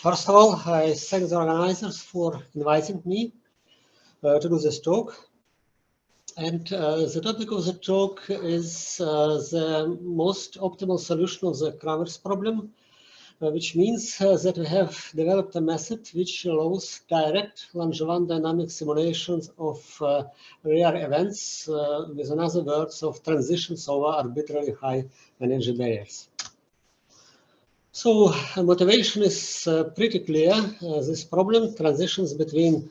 First of all, I thank the organizers for inviting me to do this talk. And the topic of the talk is the most optimal solution of the Kramers problem, which means that we have developed a method which allows direct Langevin dynamic simulations of rare events, with another words of transitions over arbitrary high energy barriers. So motivation is pretty clear. This problem, transitions between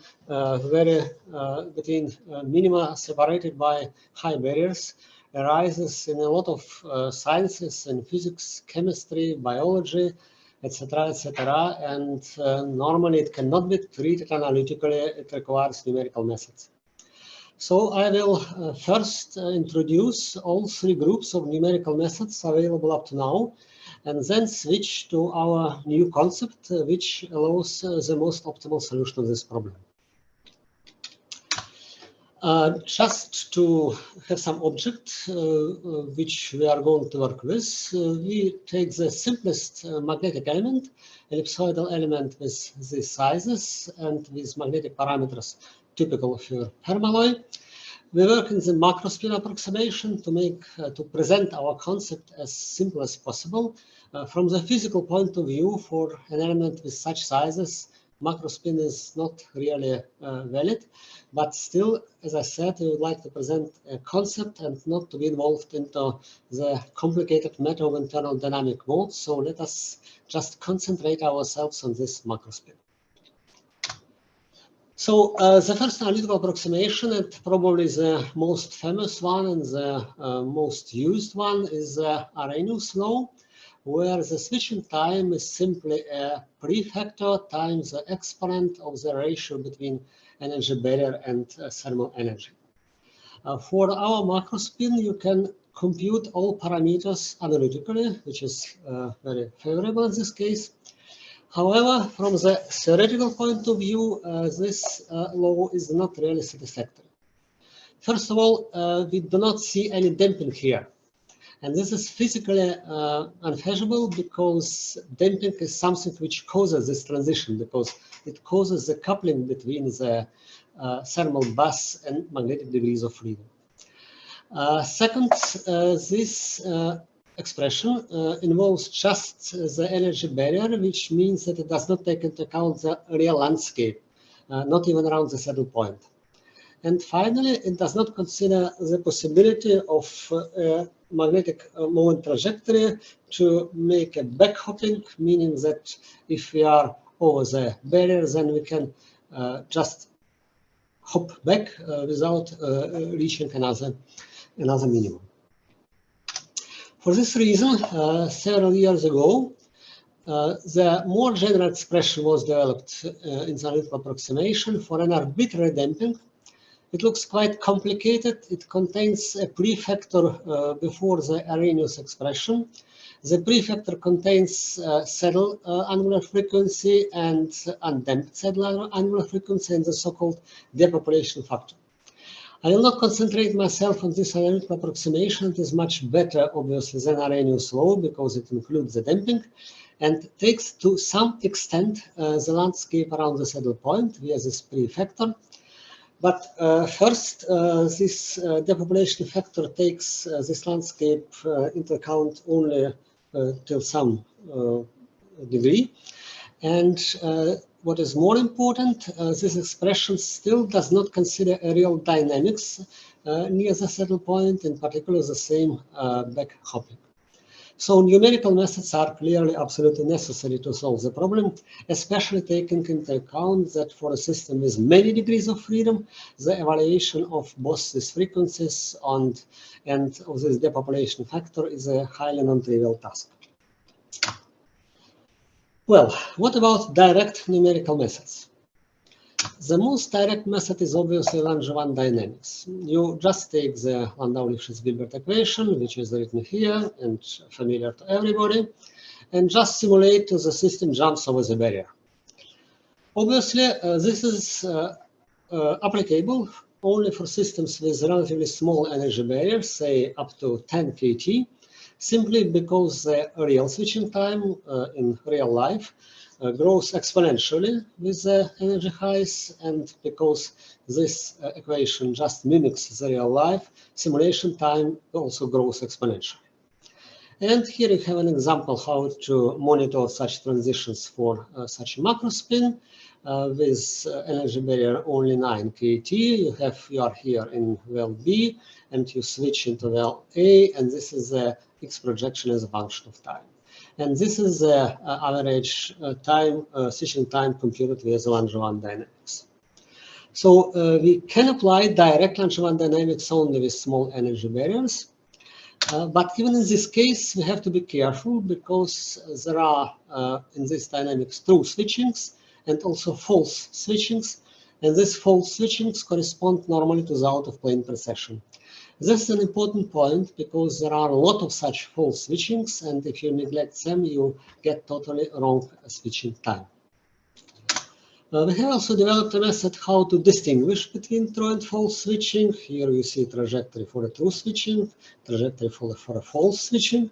minima separated by high barriers, arises in a lot of sciences in physics, chemistry, biology, etc., etc. And normally it cannot be treated analytically. It requires numerical methods. So I will first introduce all three groups of numerical methods available up to now, and then switch to our new concept, which allows the most optimal solution of this problem. Just to have some object which we are going to work with, we take the simplest magnetic element, ellipsoidal element with these sizes and with magnetic parameters typical for permalloy. We work in the macrospin approximation to present our concept as simple as possible. From the physical point of view, for an element with such sizes, macrospin is not really valid, but still, as I said, we would like to present a concept and not to be involved into the complicated matter of internal dynamic modes. So let us just concentrate ourselves on this macrospin. So the first analytical approximation, and probably the most famous one and the most used one, is the Arrhenius law, where the switching time is simply a prefactor times the exponent of the ratio between energy barrier and thermal energy. For our macrospin, you can compute all parameters analytically, which is very favorable in this case. However, from the theoretical point of view, this law is not really satisfactory. First of all, we do not see any damping here. And this is physically unfeasible because damping is something which causes this transition, because it causes the coupling between the thermal mass and magnetic degrees of freedom. Second, this expression involves just the energy barrier, which means that it does not take into account the real landscape, not even around the saddle point. And finally, it does not consider the possibility of magnetic moment trajectory to make a backhopping, meaning that if we are over the barrier, then we can just hop back without reaching another minimum. For this reason, several years ago, the more general expression was developed in the analytical approximation for an arbitrary damping. It looks quite complicated. It contains a prefactor before the Arrhenius expression. The prefactor contains saddle angular frequency and undamped saddle angular frequency and the so-called depopulation factor. I will not concentrate myself on this analytical approximation. It is much better, obviously, than Arrhenius law because it includes the damping and takes to some extent the landscape around the saddle point via this prefactor. But first, this depopulation factor takes this landscape into account only till some degree. And what is more important, this expression still does not consider a real dynamics near the saddle point, in particular the same back hopping. So numerical methods are clearly absolutely necessary to solve the problem, especially taking into account that for a system with many degrees of freedom, the evaluation of both these frequencies and of this depopulation factor is a highly non-trivial task. Well, what about direct numerical methods? The most direct method is obviously Langevin dynamics. You just take the Landau-Lifshitz-Gilbert equation, which is written here and familiar to everybody, and just simulate the system jumps over the barrier. Obviously, this is applicable only for systems with relatively small energy barriers, say up to 10 kT, simply because the real switching time in real life grows exponentially with the energy highs, and because this equation just mimics the real life, simulation time also grows exponentially. And here you have an example how to monitor such transitions for such a macrospin with energy barrier only 9 kT. You are here in well B, and you switch into well A, and this is the X projection as a function of time. And this is the average time, switching time computed with Langevin dynamics. So we can apply direct Langevin dynamics only with small energy barriers. But even in this case, we have to be careful because there are, in this dynamics, true switchings and also false switchings. And these false switchings correspond normally to the out-of-plane precession. This is an important point because there are a lot of such false switchings, and if you neglect them, you get totally wrong switching time. We have also developed a method how to distinguish between true and false switching. Here you see trajectory for a true switching, trajectory for a false switching.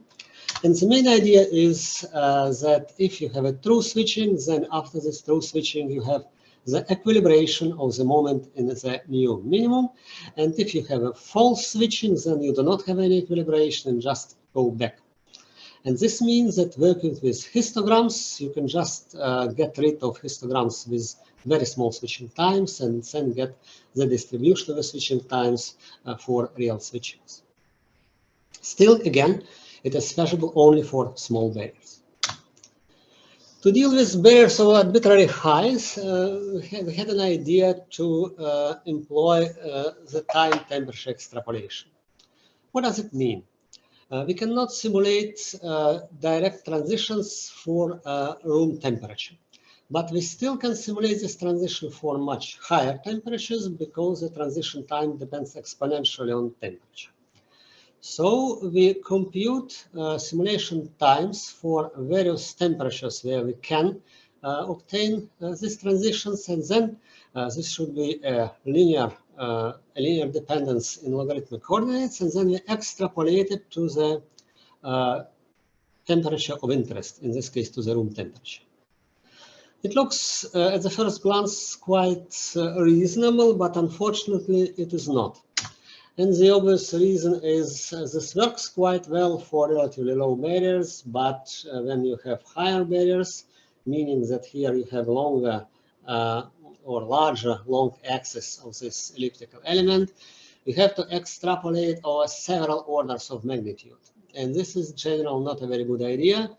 And the main idea is that if you have a true switching, then after this true switching, you have the equilibration of the moment in the new minimum. And if you have a false switching, then you do not have any equilibration and just go back. And this means that working with histograms, you can just get rid of histograms with very small switching times and then get the distribution of the switching times for real switchings. Still, again, it is feasible only for small barriers. To deal with barriers of arbitrary highs, we had an idea to employ the time temperature extrapolation. What does it mean? We cannot simulate direct transitions for room temperature, but we still can simulate this transition for much higher temperatures because the transition time depends exponentially on temperature. So we compute simulation times for various temperatures where we can obtain these transitions, and then this should be a linear dependence in logarithmic coordinates, and then we extrapolate it to the temperature of interest, in this case to the room temperature. It looks at the first glance quite reasonable, but unfortunately it is not. And the obvious reason is this works quite well for relatively low barriers, but when you have higher barriers, meaning that here you have longer or larger long axis of this elliptical element, you have to extrapolate over several orders of magnitude. And this is in general not a very good idea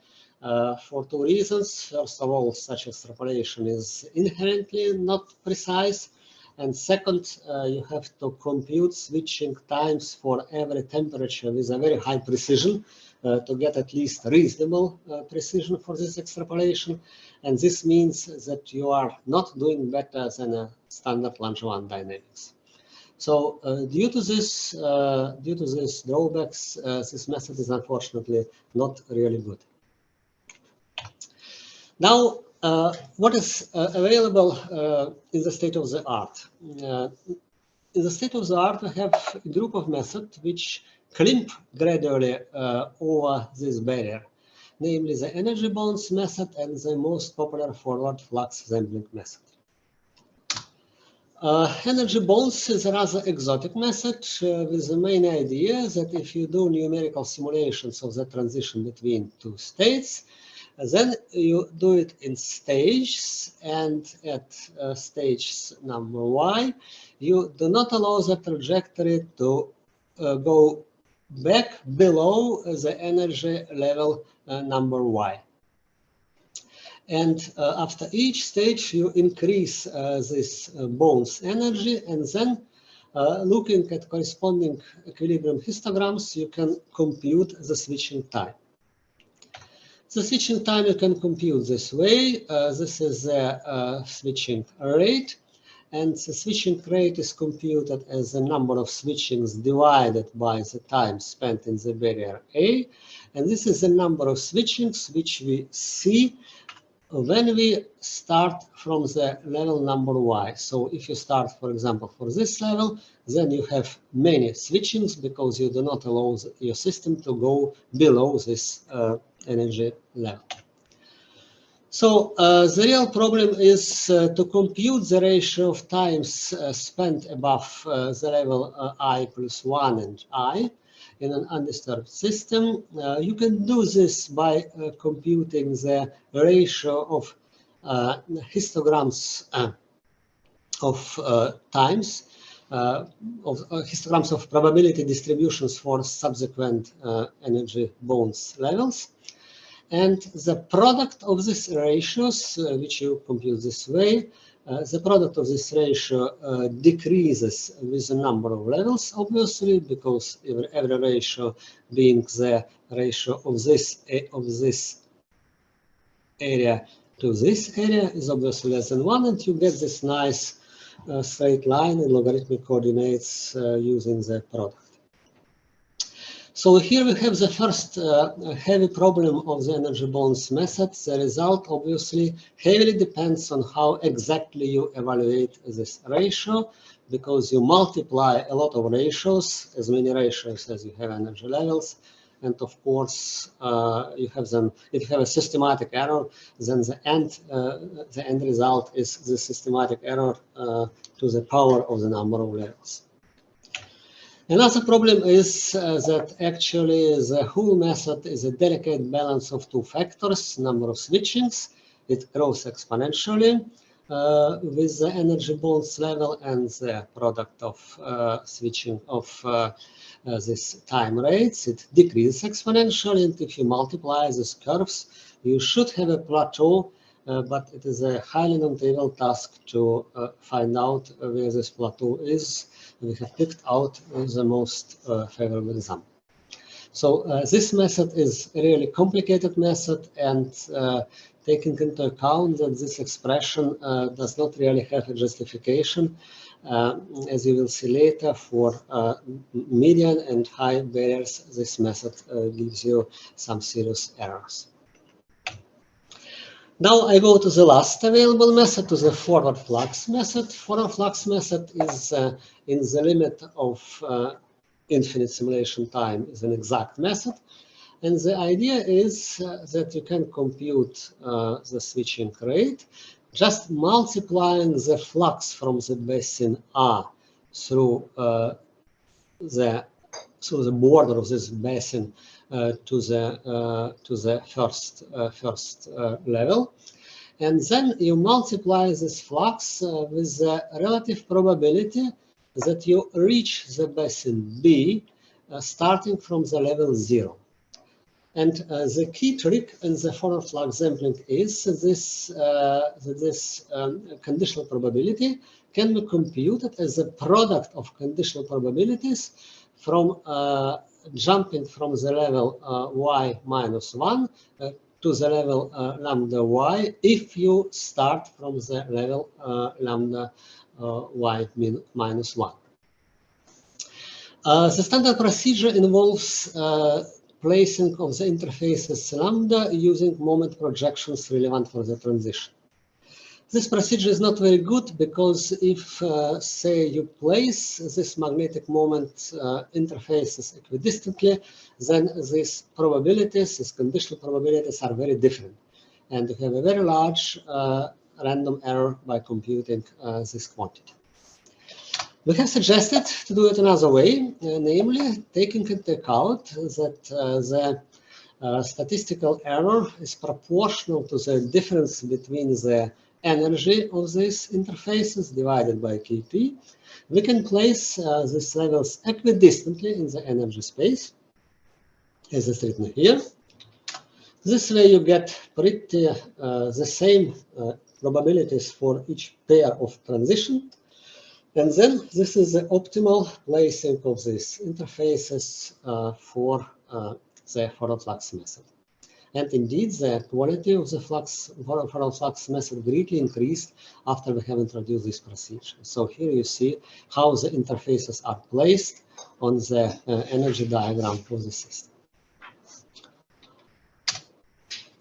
for two reasons. First of all, such extrapolation is inherently not precise. And second, you have to compute switching times for every temperature with a very high precision to get at least reasonable precision for this extrapolation. And this means that you are not doing better than a standard Langevin dynamics. So due to this drawbacks, this method is unfortunately not really good. Now, what is available in the state of the art? In the state of the art, we have a group of methods which crimp gradually over this barrier, namely the energy bonds method and the most popular forward flux sampling method. Energy bonds is a rather exotic method with the main idea that if you do numerical simulations of the transition between two states, then you do it in stages, and at stage number y, you do not allow the trajectory to go back below the energy level number y. And after each stage, you increase this bound's energy, and then looking at corresponding equilibrium histograms, you can compute the switching time. The switching time you can compute this way. This is the switching rate, and the switching rate is computed as the number of switchings divided by the time spent in the barrier A, and this is the number of switchings which we see when we start from the level number y. So if you start, for example, for this level, then you have many switchings because you do not allow your system to go below this energy level. So the real problem is to compute the ratio of times spent above the level I plus 1 and I in an undisturbed system. You can do this by computing the ratio of histograms of times, of histograms of probability distributions for subsequent energy bonds levels. And the product of these ratios, which you compute this way, the product of this ratio decreases with the number of levels, obviously, because every ratio being the ratio of this area to this area is obviously less than 1, and you get this nice straight line in logarithmic coordinates using the product. So here we have the first heavy problem of the energy bonds method. The result obviously heavily depends on how exactly you evaluate this ratio, because you multiply a lot of ratios, as many ratios as you have energy levels. And of course, you have them. If you have a systematic error, then the end result is the systematic error to the power of the number of levels. Another problem is that actually the whole method is a delicate balance of two factors: number of switchings. It grows exponentially with the energy bonds level, and the product of switching of this time rates, it decreases exponentially. And if you multiply these curves, you should have a plateau, but it is a highly non-trivial task to find out where this plateau is. We have picked out the most favorable example. So this method is a really complicated method, and taking into account that this expression does not really have a justification, as you will see later, for median and high barriers, this method gives you some serious errors. Now I go to the last available method, to the forward flux method. Forward flux method is in the limit of infinite simulation time, is an exact method. And the idea is that you can compute the switching rate just multiplying the flux from the basin R through the border of this basin to the first level, and then you multiply this flux with the relative probability that you reach the basin B starting from the level 0. And the key trick in the forward flux sampling is this conditional probability can be computed as a product of conditional probabilities from jumping from the level y minus 1 to the level lambda y if you start from the level lambda y minus 1. The standard procedure involves placing of the interfaces lambda using moment projections relevant for the transition. This procedure is not very good because if, say, you place this magnetic moment interfaces equidistantly, then these probabilities, these conditional probabilities, are very different. And you have a very large random error by computing this quantity. We have suggested to do it another way, namely taking into account that the statistical error is proportional to the difference between the energy of these interfaces divided by Kp. We can place these levels equidistantly in the energy space, as is written here. This way you get pretty the same probabilities for each pair of transition. And then this is the optimal placing of these interfaces for the forward flux method. And indeed, the quality of the forward flux method greatly increased after we have introduced this procedure. So here you see how the interfaces are placed on the energy diagram for the system.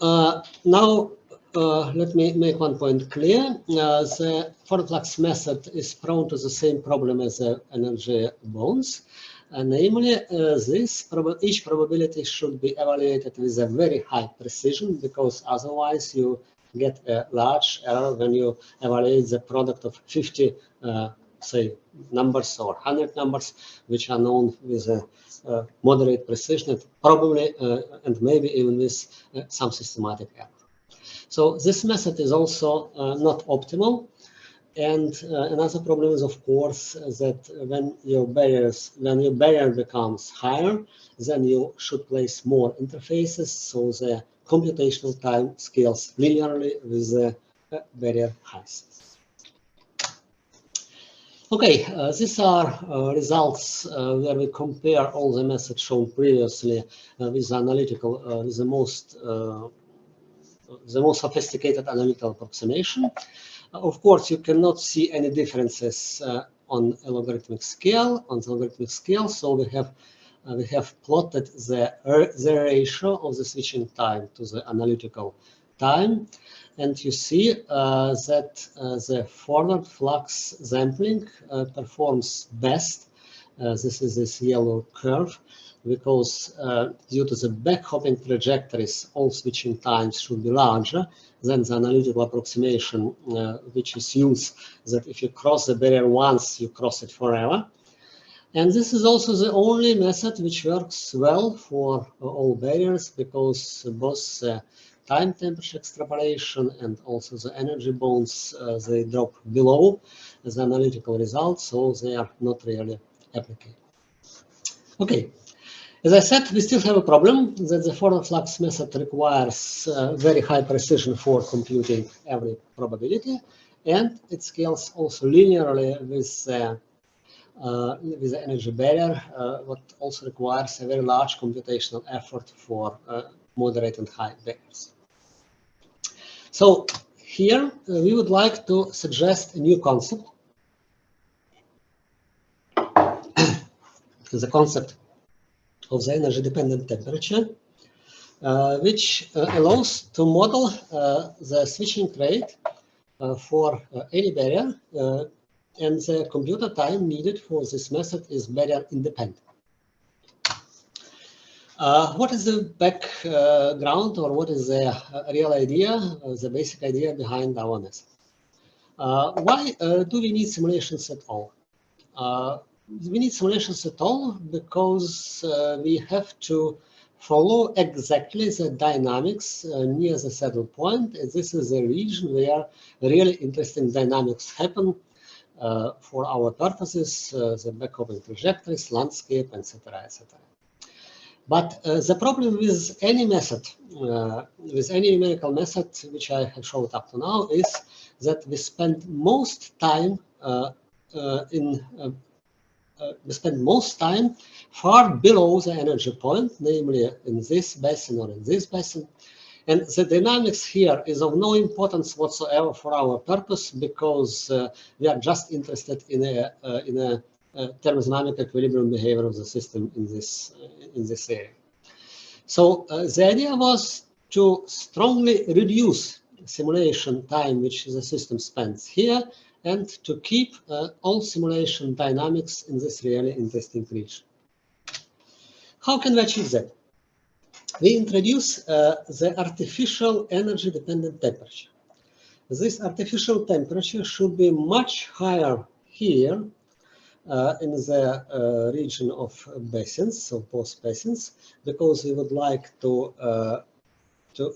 Now, let me make one point clear. The forward flux method is prone to the same problem as the energy bonds. Namely, each probability should be evaluated with a very high precision, because otherwise you get a large error when you evaluate the product of 50, say, numbers or 100 numbers, which are known with a moderate precision, and probably and maybe even with some systematic error. So this method is also not optimal. And another problem is, of course, that when your barrier becomes higher, then you should place more interfaces, so the computational time scales linearly with the barrier height. Okay, these are results where we compare all the methods shown previously with analytical, with the most sophisticated analytical approximation. Of course, you cannot see any differences on the logarithmic scale. So we have plotted the ratio of the switching time to the analytical time, and you see that the forward flux sampling performs best. This is this yellow curve, because due to the back-hopping trajectories, all switching times should be larger than the analytical approximation, which assumes that if you cross the barrier once, you cross it forever. And this is also the only method which works well for all barriers, because both time temperature extrapolation and also the energy bounds, they drop below the analytical results, so they are not really applicable. Okay. As I said, we still have a problem that the forward flux method requires very high precision for computing every probability, and it scales also linearly with the energy barrier, what also requires a very large computational effort for moderate and high barriers. So here we would like to suggest a new concept, the concept of the energy-dependent temperature, which allows to model the switching rate for any barrier, and the computer time needed for this method is barrier independent. What is the background, or what is the real idea, the basic idea behind our method? Why do we need simulations at all? We need simulations at all because we have to follow exactly the dynamics near the saddle point. And this is a region where really interesting dynamics happen for our purposes, the back-hopping trajectories, landscape, etc., etc. But the problem with any method, with any numerical method which I have showed up to now, is that we spend most time far below the energy point, namely in this basin or in this basin. And the dynamics here is of no importance whatsoever for our purpose, because we are just interested in a thermodynamic equilibrium behavior of the system in this area. So the idea was to strongly reduce simulation time which the system spends here, and to keep all simulation dynamics in this really interesting region. How can we achieve that? We introduce the artificial energy-dependent temperature. This artificial temperature should be much higher here in the region of basins, so both basins, because we would like to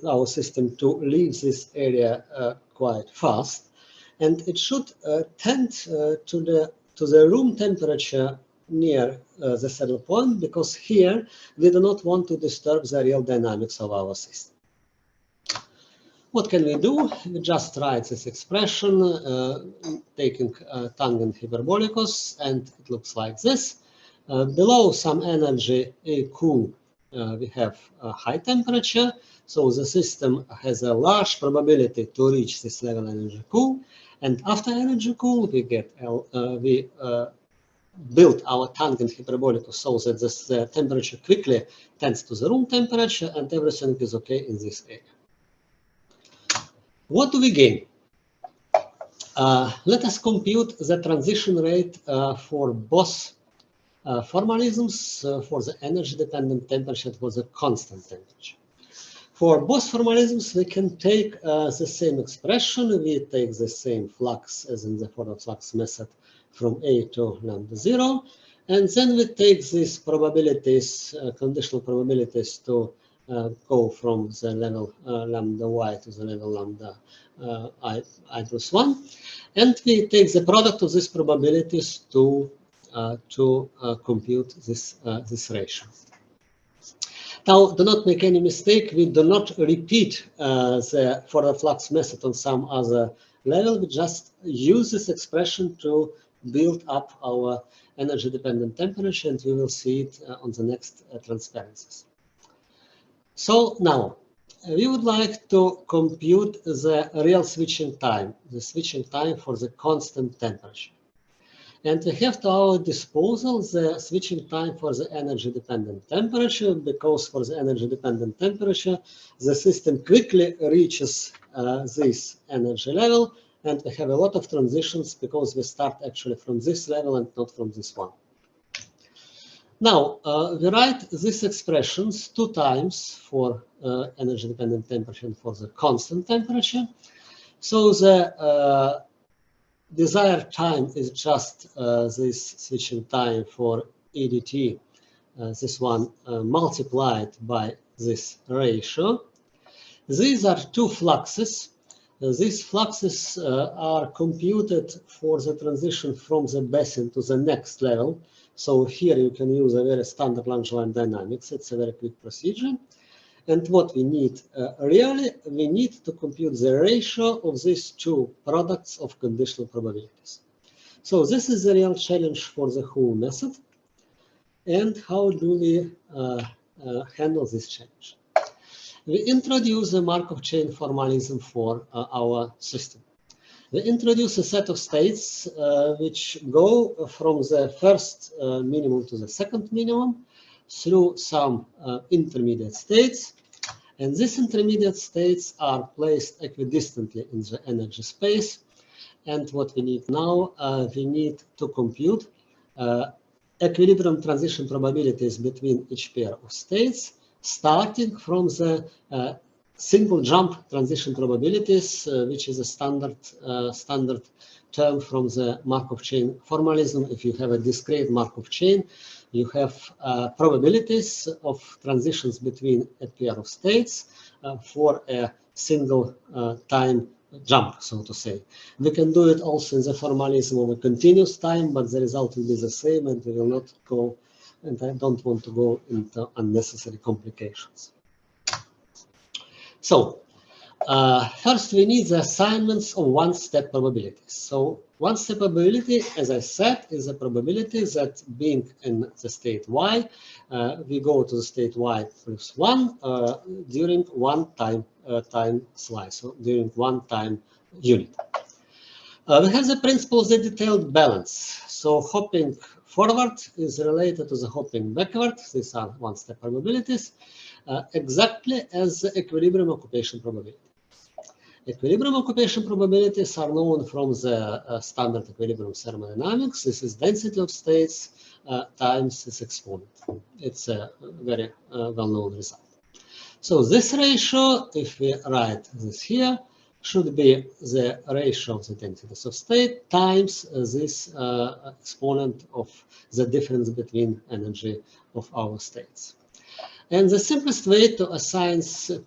our system to leave this area quite fast. And it should tend to the room temperature near the saddle point, because here we do not want to disturb the real dynamics of our system. What can we do? We just write this expression, taking tangent hyperbolicus, and it looks like this. Below some energy Q, we have a high temperature, so the system has a large probability to reach this level energy Q. And after energy Q, we get build our tangent hyperbolicus so that this temperature quickly tends to the room temperature, and everything is okay in this area. What do we gain? Let us compute the transition rate for both formalisms, for the energy-dependent temperature and for the constant temperature. For both formalisms, we can take the same expression. We take the same flux as in the for the flux method from A to lambda 0. And then we take these probabilities, conditional probabilities, to go from the level lambda y to the level lambda I plus 1. And we take the product of these probabilities to compute this ratio. Now, do not make any mistake. We do not repeat the for the flux method on some other level. We just use this expression to build up our energy-dependent temperature, and we will see it on the next transparencies. So now, we would like to compute the real switching time, the switching time for the constant temperature. And we have to our disposal the switching time for the energy-dependent temperature, because for the energy-dependent temperature, the system quickly reaches this energy level, and we have a lot of transitions because we start actually from this level and not from this one. Now, we write these expressions 2 times for energy-dependent temperature and for the constant temperature. So the desired time is just this switching time for EDT, this one multiplied by this ratio. These are 2 fluxes. These fluxes are computed for the transition from the basin to the next level. So here you can use a very standard Langevin dynamics. It's a very quick procedure. And what we need, really, we need to compute the ratio of these 2 products of conditional probabilities. So this is the real challenge for the whole method. And how do we handle this challenge? We introduce the Markov chain formalism for our system. We introduce a set of states which go from the first minimum to the second minimum through some intermediate states. And these intermediate states are placed equidistantly in the energy space. And what we need now, we need to compute equilibrium transition probabilities between each pair of states, starting from the single jump transition probabilities, which is a standard term from the Markov chain formalism. If you have a discrete Markov chain, you have probabilities of transitions between a pair of states for a single time jump, so to say. We can do it also in the formalism of a continuous time, but the result will be the same, and we will not go, and I don't want to go into unnecessary complications. So first we need the assignments of one-step probabilities. So one-step probability, as I said, is a probability that being in the state y, we go to the state y plus 1 during one time slice, so during one time unit. We have the principle of the detailed balance. So hopping forward is related to the hopping backward. These are one-step probabilities, exactly as the equilibrium occupation probability. Equilibrium occupation probabilities are known from the standard equilibrium thermodynamics. This is density of states times this exponent. It's a very well-known result. So this ratio, if we write this here, should be the ratio of the densities of state times this exponent of the difference between energy of our states. And the simplest way to assign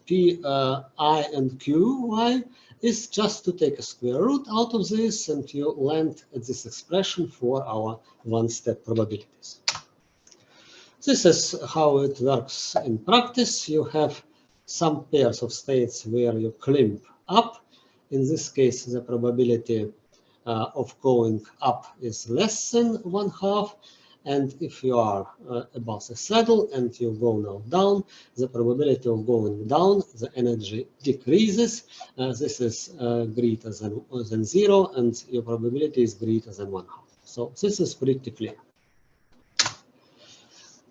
P, I, and Q, Y is just to take a square root out of this, and you land at this expression for our one-step probabilities. This is how it works in practice. You have some pairs of states where you climb up. In this case, the probability of going up is less than 1/2. And if you are above the saddle and you go now down, the probability of going down, the energy decreases. This is greater than 0, and your probability is greater than 1/2. So this is pretty clear.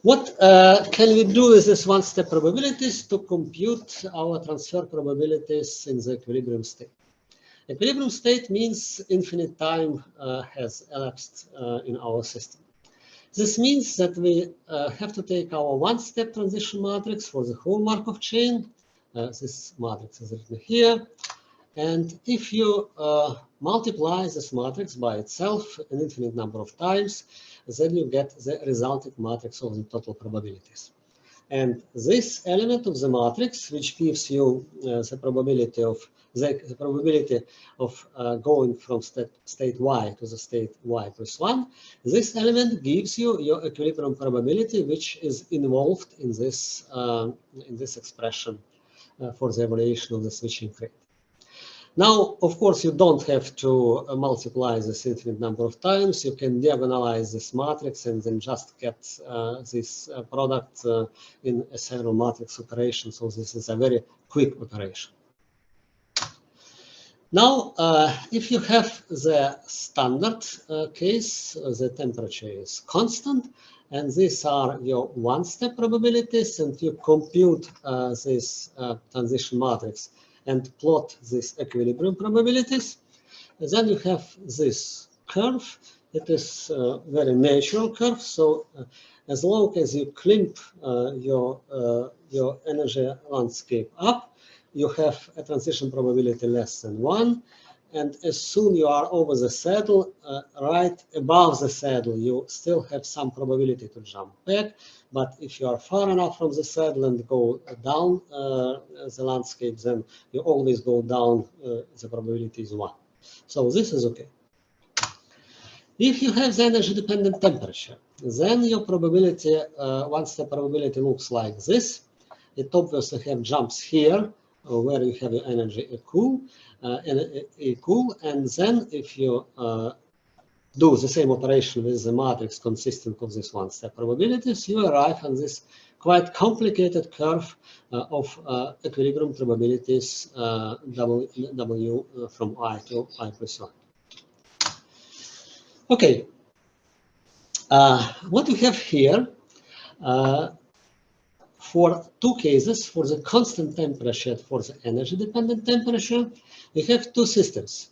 What can we do with this one-step probabilities to compute our transfer probabilities in the equilibrium state? Equilibrium state means infinite time has elapsed in our system. This means that we have to take our one-step transition matrix for the whole Markov chain, This matrix is written here. And if you multiply this matrix by itself an infinite number of times, then you get the resulting matrix of the total probabilities. And this element of the matrix, which gives you the probability of going from state y to the state y plus 1, this element gives you your equilibrium probability, which is involved in this expression for the evaluation of the switching rate. Now, of course, you don't have to multiply this infinite number of times. You can diagonalize this matrix and then just get this product in a several matrix operation. So this is a very quick operation. Now, if you have the standard case, the temperature is constant, and these are your one-step probabilities, and you compute this transition matrix and plot these equilibrium probabilities. And then you have this curve. It is a very natural curve. So as long as you crimp your energy landscape up, you have a transition probability less than 1. And as soon you are over the saddle, right above the saddle, you still have some probability to jump back. But if you are far enough from the saddle and go down the landscape, then you always go down, the probability is 1. So this is okay. If you have the energy-dependent temperature, then your probability, once the probability looks like this, it obviously have jumps here, where you have your energy equal, and then if you do the same operation with the matrix consisting of this one-step probabilities, you arrive on this quite complicated curve of equilibrium probabilities W from I to I plus 1. Okay, what we have here, for two cases, for the constant temperature, for the energy-dependent temperature, we have two systems.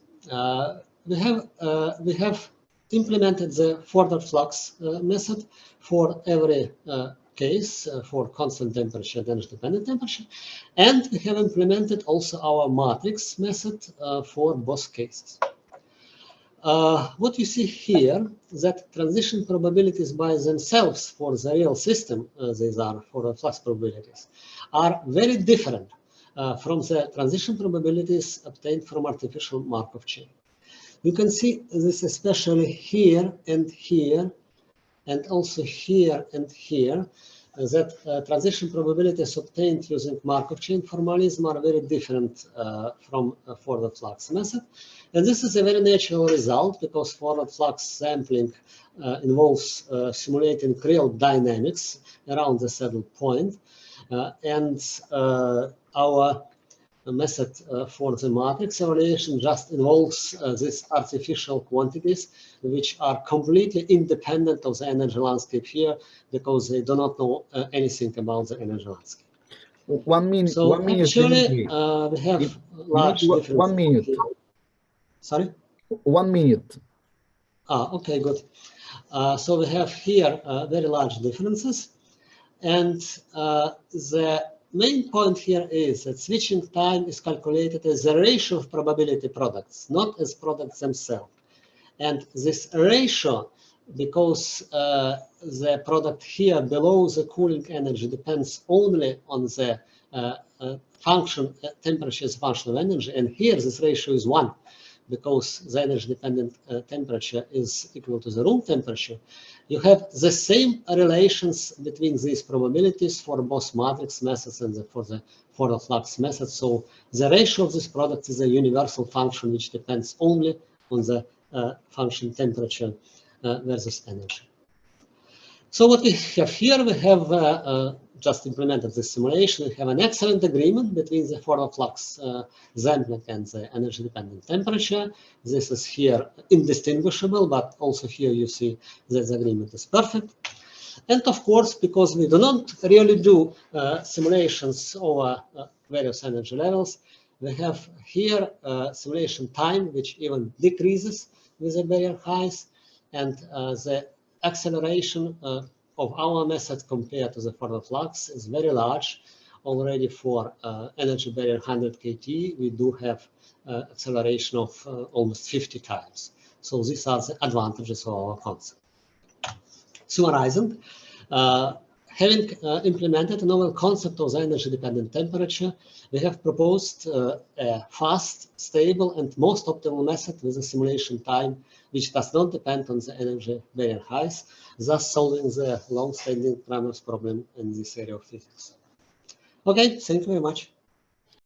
We have implemented the further flux method for every case for constant temperature and energy-dependent temperature, and we have implemented also our matrix method for both cases. What you see here, that transition probabilities by themselves for the real system, these are for the flux probabilities, are very different from the transition probabilities obtained from artificial Markov chain. You can see this especially here and here, and also here and here, that transition probabilities obtained using Markov chain formalism are very different from forward flux method. And this is a very natural result because forward flux sampling involves simulating real dynamics around the saddle point. And our method for the matrix evaluation just involves these artificial quantities, which are completely independent of the energy landscape here because they do not know anything about the energy landscape. 1 minute. So 1 minute. actually, we have large differences. 1 minute. Here. Sorry? 1 minute. Okay, good. So we have here very large differences. And the main point here is that switching time is calculated as the ratio of probability products, not as products themselves. And this ratio, because the product here below the cooling energy depends only on the function, temperature is a function of energy, and here this ratio is 1, because the energy-dependent temperature is equal to the room temperature. You have the same relations between these probabilities for both matrix methods and for the forward flux method. So the ratio of this product is a universal function which depends only on the function temperature versus energy. So what we have here, we have just implemented this simulation. We have an excellent agreement between the forward flux sampling and the energy-dependent temperature. This is here indistinguishable, but also here you see that the agreement is perfect. And of course, because we do not really do simulations over various energy levels, we have here simulation time, which even decreases with the barrier height, and the acceleration of our method compared to the forward flux is very large, already for energy barrier 100 kT, we do have acceleration of almost 50 times. So these are the advantages of our concept. Summarizing, having implemented a novel concept of the energy-dependent temperature, we have proposed a fast, stable, and most optimal method with a simulation time which does not depend on the energy barrier height, thus solving the long-standing Cramer's problem in this area of physics. Okay, thank you very much.